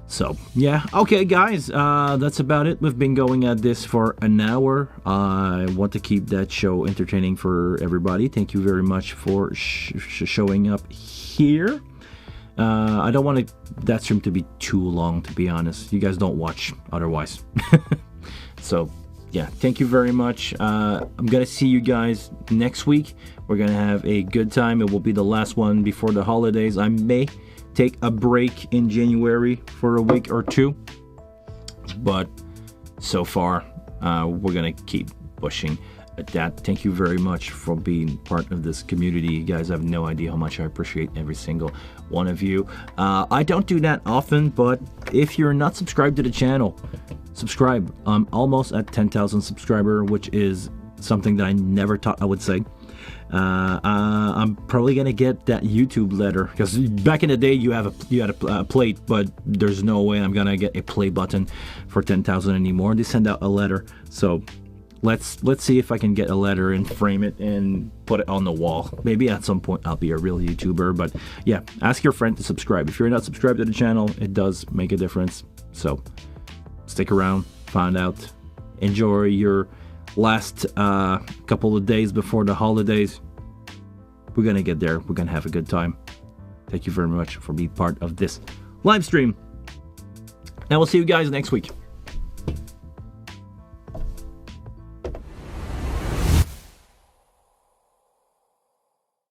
So, yeah. Okay, guys, that's about it. We've been going at this for an hour. I want to keep that show entertaining for everybody. Thank you very much for showing up here. I don't want that stream to be too long, to be honest. You guys don't watch otherwise. So, yeah, thank you very much. I'm going to see you guys next week. We're going to have a good time. It will be the last one before the holidays. I may take a break in January for a week or two, but so far we're gonna keep pushing at that. Thank you very much for being part of this community. You guys have no idea how much I appreciate every single one of you. I don't do that often, but if you're not subscribed to the channel, subscribe. I'm almost at 10,000 subscriber, which is something that I never thought I would say. I'm probably gonna get that YouTube letter, because back in the day you had a plate, but there's no way I'm gonna get a play button for 10,000 anymore. They send out a letter, so let's see if I can get a letter and frame it and put it on the wall. Maybe at some point I'll be a real YouTuber, but yeah, ask your friend to subscribe. If you're not subscribed to the channel, it does make a difference. So stick around, find out, enjoy your last couple of days before the holidays. We're gonna get there. We're gonna have a good time. Thank you very much for being part of this live stream, and we'll see you guys next week.